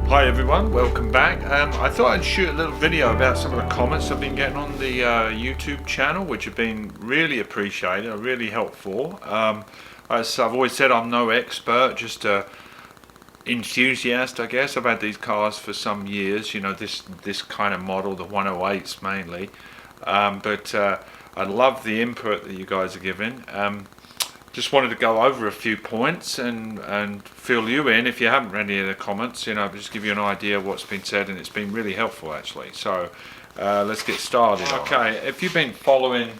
Hi everyone, welcome back. I thought I'd shoot a little video about some of the comments I've been getting on the YouTube channel, which have been really appreciated, really helpful. As I've always said, I'm no expert, just a enthusiast, I guess. I've had these cars for some years, you know, this kind of model, the 108s mainly. But I love the input that you guys are giving. Just wanted to go over a few points and fill you in if you haven't read any of the comments, you know, just give you an idea of what's been said, and it's been really helpful actually. So let's get started. Okay, if you've been following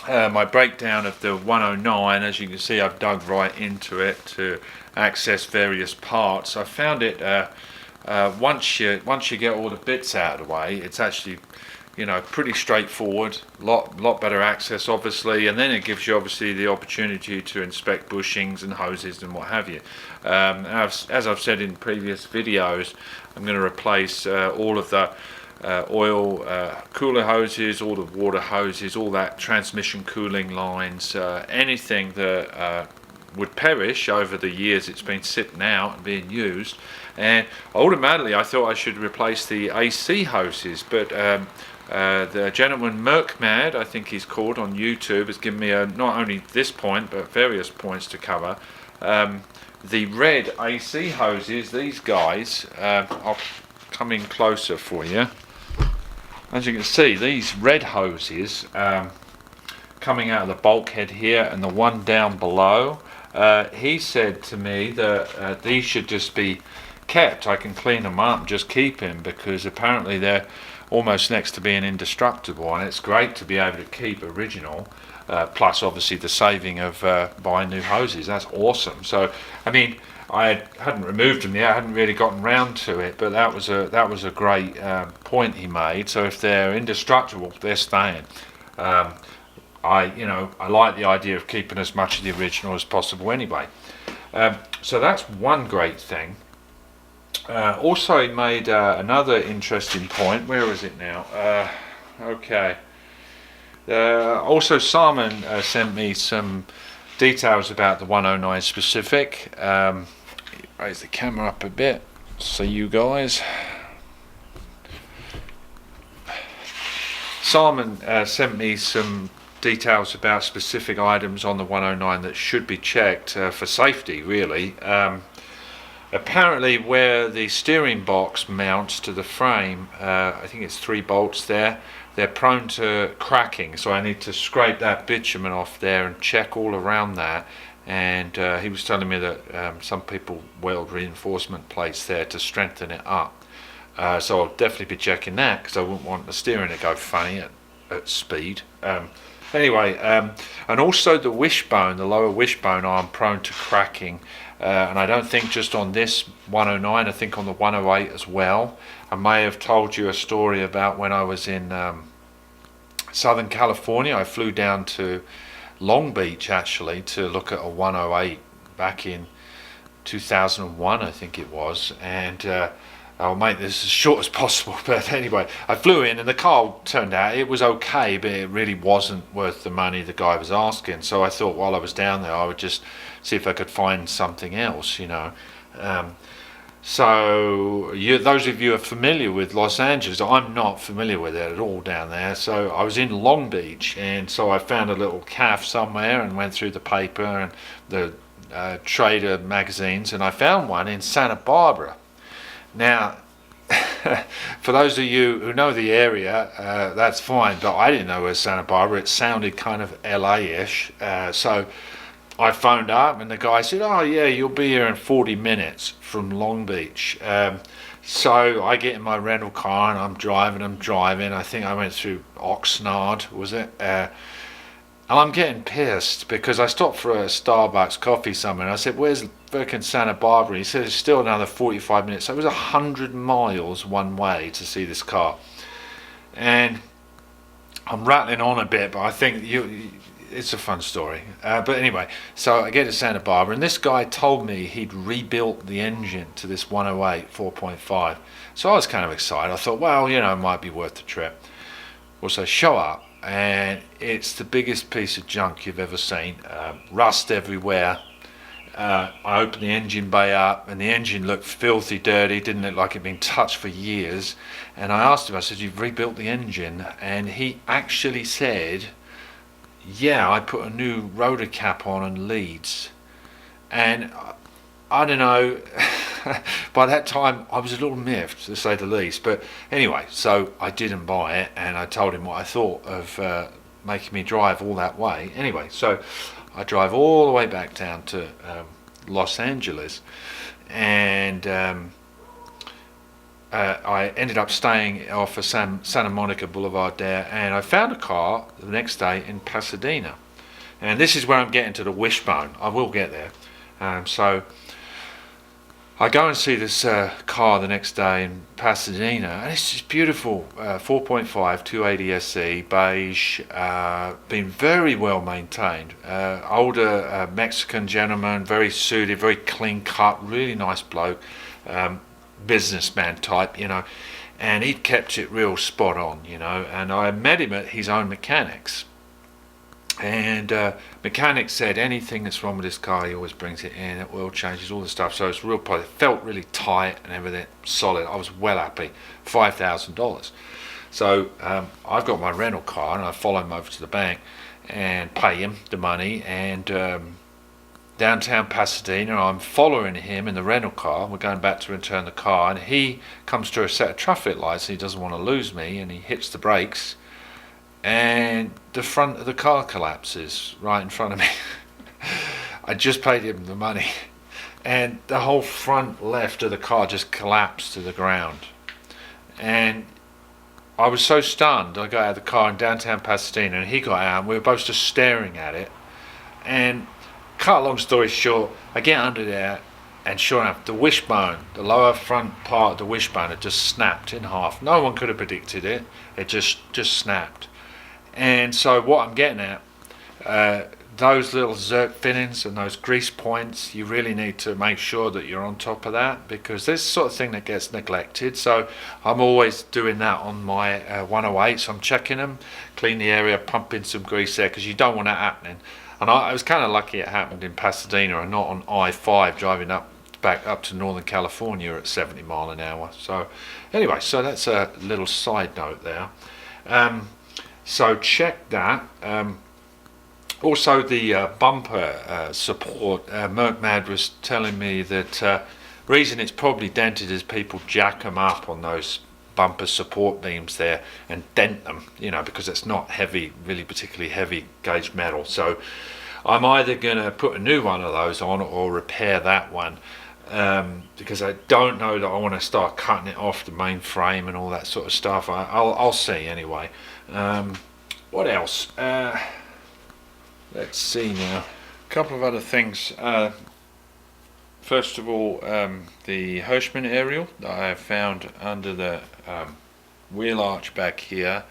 my breakdown of the 109, as you can see, I've dug right into it to access various parts. I found it once you get all the bits out of the way, it's actually, you know, pretty straightforward, lot better access obviously, and then it gives you obviously the opportunity to inspect bushings and hoses and what have you. As I've said in previous videos, I'm going to replace all of the oil cooler hoses, all the water hoses, all that transmission cooling lines, anything that would perish over the years it's been sitting out and being used. And automatically I thought I should replace the AC hoses, but the gentleman Merkmad, I think he's called on YouTube, has given me not only this point but various points to cover. The red AC hoses, these guys, I'll come in closer for you. As you can see, these red hoses coming out of the bulkhead here and the one down below, he said to me that these should just be kept. I can clean them up and just keep them, because apparently they're almost next to being indestructible, and it's great to be able to keep original, plus obviously the saving of buying new hoses. That's awesome. So I mean, I hadn't removed them yet, I hadn't really gotten round to it, but that was a great point he made. So if they're indestructible, they're staying. I like the idea of keeping as much of the original as possible anyway. So that's one great thing. Also, he made another interesting point. Where is it now? Okay. Also, Simon sent me some details about the 109 specific. Raise the camera up a bit, see you guys. Simon sent me some details about specific items on the 109 that should be checked for safety, really. Apparently where the steering box mounts to the frame, I think it's 3 bolts there, they're prone to cracking, so I need to scrape that bitumen off there and check all around that. And he was telling me that some people weld reinforcement plates there to strengthen it up. So I'll definitely be checking that, because I wouldn't want the steering to go funny at speed. Anyway, and also the wishbone, the lower wishbone arm, prone to cracking. And I don't think just on this 109, I think on the 108 as well. I may have told you a story about when I was in Southern California. I flew down to Long Beach actually to look at a 108 back in 2001, I think it was. And I'll make this as short as possible, but anyway, I flew in and the car turned out, it was okay, but it really wasn't worth the money the guy was asking. So I thought while I was down there I would just see if I could find something else, you know. So those of you who are familiar with Los Angeles, I'm not familiar with it at all down there. So I was in Long Beach, and so I found a little cafe somewhere and went through the paper and the trader magazines, and I found one in Santa Barbara. Now, for those of you who know the area, that's fine, but I didn't know it was Santa Barbara. It sounded kind of LA-ish, so I phoned up and the guy said, oh yeah, you'll be here in 40 minutes from Long Beach. So I get in my rental car and I'm driving. I think I went through Oxnard, was it? And I'm getting pissed because I stopped for a Starbucks coffee somewhere, and I said, where's frickin' Santa Barbara? He said it's still another 45 minutes. So it was 100 miles one way to see this car. And I'm rattling on a bit, but I think it's a fun story. But anyway, so I get to Santa Barbara, and this guy told me he'd rebuilt the engine to this 108 4.5. So I was kind of excited. I thought, well, you know, it might be worth the trip. Well, so show up, and it's the biggest piece of junk you've ever seen. Rust everywhere. I opened the engine bay up, and the engine looked filthy dirty, didn't look like it'd been touched for years. And I asked him, I said, "You've rebuilt the engine?" And he actually said, "Yeah, I put a new rotor cap on and leads." And I don't know, by that time I was a little miffed, to say the least. But anyway, so I didn't buy it, and I told him what I thought of making me drive all that way. Anyway, so I drive all the way back down to Los Angeles, and I ended up staying off of Santa Monica Boulevard there, and I found a car the next day in Pasadena. And this is where I'm getting to the wishbone. I will get there. So I go and see this car the next day in Pasadena, and it's just beautiful, 4.5 280SE, beige, been very well maintained. Older Mexican gentleman, very suited, very clean cut, really nice bloke, businessman type, you know, and he'd kept it real spot on, you know. And I met him at his own mechanics. And mechanic said anything that's wrong with this car, he always brings it in, oil changes, all the stuff. So it's real positive. It felt really tight and everything solid. I was well happy. $5,000. So I've got my rental car, and I follow him over to the bank and pay him the money. And downtown Pasadena, I'm following him in the rental car. We're going back to return the car, and he comes to a set of traffic lights. And he doesn't want to lose me, and he hits the brakes. And the front of the car collapses right in front of me. I just paid him the money, and the whole front left of the car just collapsed to the ground. And I was so stunned. I got out of the car in downtown Pasadena, and he got out, and we were both just staring at it. And cut a long story short, I get under there, and sure enough, the wishbone, the lower front part of the wishbone, had just snapped in half. No one could have predicted it. It just snapped. And so what I'm getting at, those little zerk fittings and those grease points, you really need to make sure that you're on top of that, because this sort of thing that gets neglected. So I'm always doing that on my 108. So I'm checking them, clean the area, pump in some grease there, because you don't want that happening. And I was kind of lucky it happened in Pasadena and not on I-5 driving back up to Northern California at 70 mile an hour. So anyway, so that's a little side note there. So check that. Also the bumper support, Merc was telling me that reason it's probably dented is people jack them up on those bumper support beams there and dent them, you know, because it's not heavy, really particularly heavy gauge metal. So I'm either going to put a new one of those on or repair that one, because I don't know that I want to start cutting it off the main frame and all that sort of stuff. I'll see anyway. What else? Let's see now. A couple of other things. First of all, the Hirschman aerial that I have found under the wheel arch back here.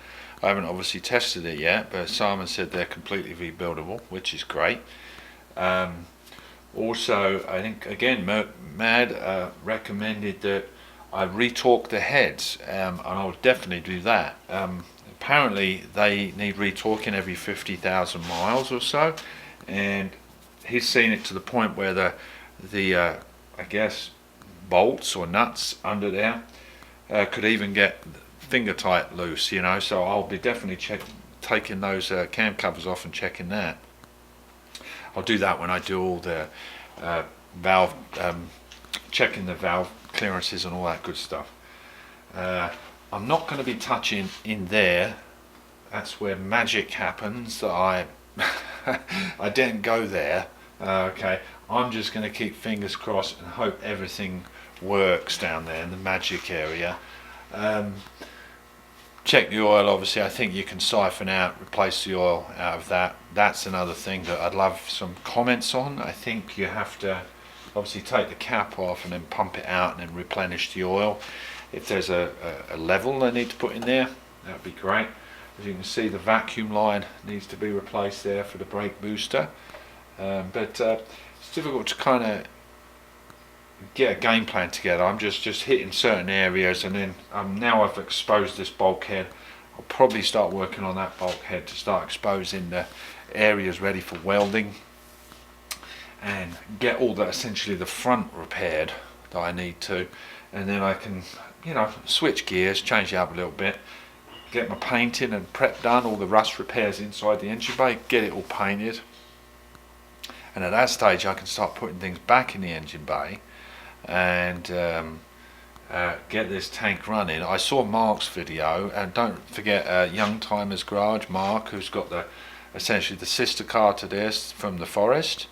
I haven't obviously tested it yet, but Simon said they're completely rebuildable, which is great. Also, I think again, Mad recommended that I retorque the heads, and I'll definitely do that. Apparently they need retorquing every 50,000 miles or so, and he's seen it to the point where the I guess bolts or nuts under there could even get finger tight loose, you know. So I'll be definitely taking those cam covers off and checking that. I'll do that when I do all the valve, checking the valve clearances and all that good stuff. I'm not going to be touching in there. That's where magic happens. That I didn't go there. Okay, I'm just going to keep fingers crossed and hope everything works down there in the magic area. Check the oil. Obviously, I think you can siphon out, replace the oil out of that. That's another thing that I'd love some comments on. I think you have to obviously take the cap off and then pump it out and then replenish the oil. If there's a level I need to put in there, that would be great. As you can see, the vacuum line needs to be replaced there for the brake booster. But it's difficult to kind of get a game plan together. I'm just hitting certain areas, and then now I've exposed this bulkhead, I'll probably start working on that bulkhead to start exposing the areas ready for welding. and get all the essentially the front repaired that I need to, and then I can, you know, switch gears, change it up a little bit, get my painting and prep done, all the rust repairs inside the engine bay, get it all painted, and at that stage I can start putting things back in the engine bay and get this tank running. I saw Mark's video, and don't forget Young Timers Garage, Mark, who's got essentially the sister car to this from the Forest,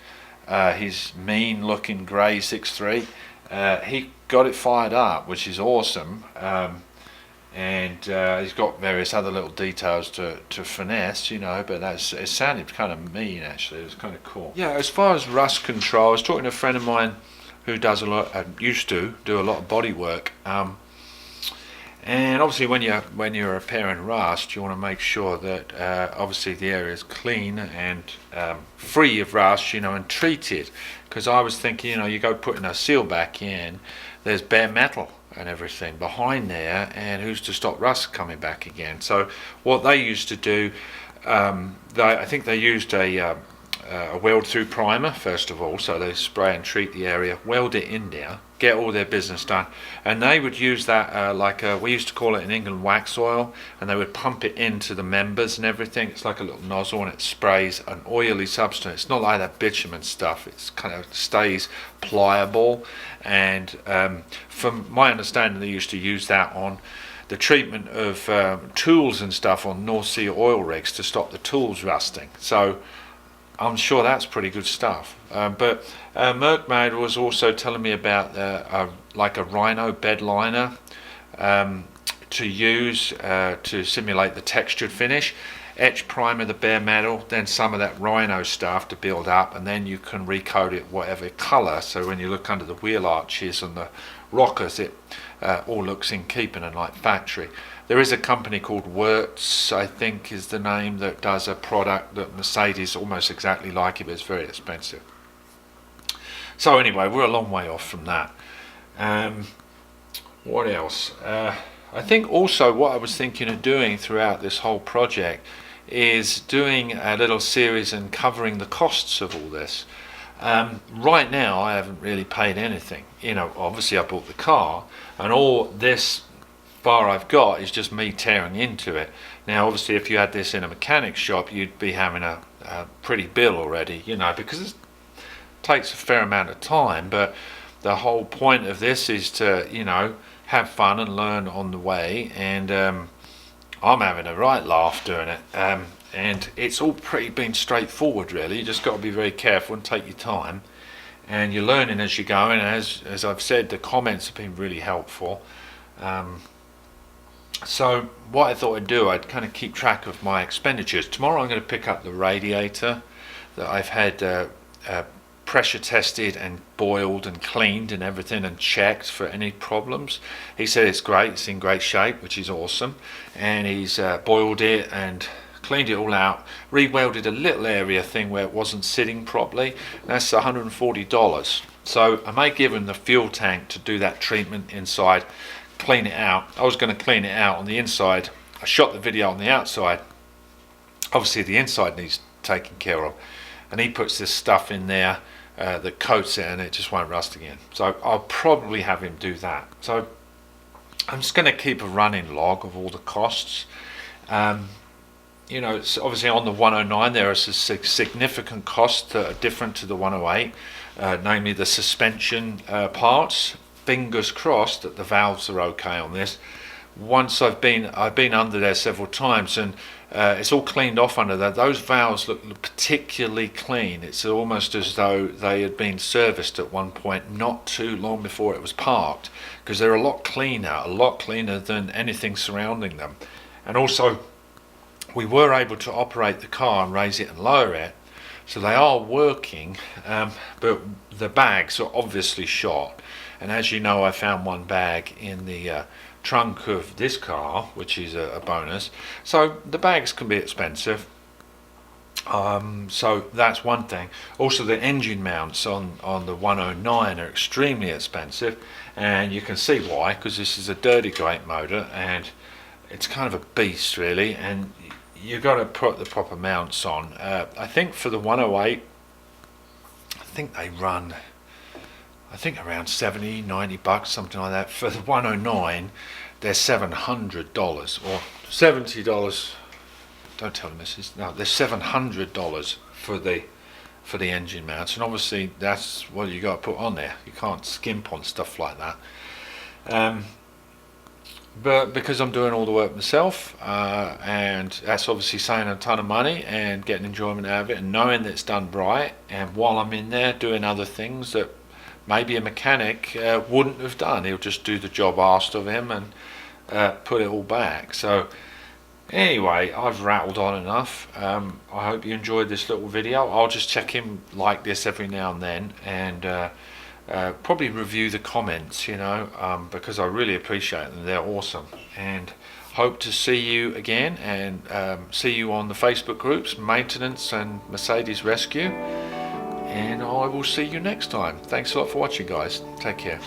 his mean looking grey 6.3. He got it fired up, which is awesome, and he's got various other little details to finesse, you know, but it sounded kind of mean actually. It was kind of cool. Yeah, as far as rust control, I was talking to a friend of mine who does a lot, used to do a lot of body work, and obviously when you're repairing rust, you want to make sure that obviously the area is clean and free of rust, you know, and treated. Because I was thinking, you know, you go putting a seal back in, there's bare metal and everything behind there, and who's to stop rust coming back again? So what they used to do, I think they used a weld through primer first of all, so they spray and treat the area, weld it in there, get all their business done, and they would use that we used to call it in England wax oil, and they would pump it into the members and everything. It's like a little nozzle and it sprays an oily substance. It's not like that bitumen stuff, it's kind of stays pliable, and from my understanding they used to use that on the treatment of tools and stuff on North Sea oil rigs to stop the tools rusting. So I'm sure that's pretty good stuff. But Merkmad was also telling me about like a Rhino bed liner to use to simulate the textured finish. Etch primer the bare metal, then some of that Rhino stuff to build up, and then you can recoat it whatever colour, so when you look under the wheel arches and the rockers, it all looks in keeping and like factory. There is a company called Wirtz, I think is the name, that does a product that Mercedes almost exactly like it, but it's very expensive. So anyway, we're a long way off from that. What else? I think also what I was thinking of doing throughout this whole project is doing a little series and covering the costs of all this. Right now I haven't really paid anything. You know, obviously I bought the car, and all this bar I've got is just me tearing into it. Now obviously if you had this in a mechanic shop, you'd be having a pretty bill already, you know, because it takes a fair amount of time, but the whole point of this is to, you know, have fun and learn on the way, and I'm having a right laugh doing it, and it's all pretty been straightforward really. You just got to be very careful and take your time, and you're learning as you go, and as I've said, the comments have been really helpful. So what I thought I'd do, I'd kind of keep track of my expenditures. Tomorrow I'm going to pick up the radiator that I've had pressure tested and boiled and cleaned and everything and checked for any problems. He said it's great, it's in great shape, which is awesome, and he's boiled it and cleaned it all out, re-welded a little area thing where it wasn't sitting properly. That's $140. So I may give him the fuel tank to do that treatment inside, clean it out. I was going to clean it out on the inside. I shot the video on the outside. Obviously the inside needs taken care of, and he puts this stuff in there that coats it, and it just won't rust again. So I'll probably have him do that. So I'm just going to keep a running log of all the costs. You know, it's obviously on the 109 there are some significant costs that are different to the 108, namely the suspension parts. Fingers crossed that the valves are okay on this. Once I've been under there several times, and it's all cleaned off under there. Those valves look particularly clean. It's almost as though they had been serviced at one point not too long before it was parked, because they're a lot cleaner than anything surrounding them. And also we were able to operate the car and raise it and lower it, so they are working, but the bags are obviously shot. And as you know, I found one bag in the trunk of this car, which is a bonus. So the bags can be expensive. So that's one thing. Also the engine mounts on the 109 are extremely expensive, and you can see why, because this is a dirty grate motor and it's kind of a beast really, and you've got to put the proper mounts on. I think for the 108 I think they run, I think around 70, 90 bucks, something like that. For the 109, they're $700 or $70. Don't tell them this is, no, they're $700 for the engine mounts, and obviously that's what you got to put on there. You can't skimp on stuff like that. But because I'm doing all the work myself, and that's obviously saving a ton of money and getting enjoyment out of it, and knowing that it's done right, and while I'm in there doing other things that maybe a mechanic wouldn't have done. He'll just do the job asked of him and put it all back. So anyway, I've rattled on enough. I hope you enjoyed this little video. I'll just check in like this every now and then, and probably review the comments, you know, because I really appreciate them. They're awesome, and hope to see you again, and see you on the Facebook groups, Maintenance and Mercedes Rescue, and I will see you next time. Thanks a lot for watching, guys. Take care.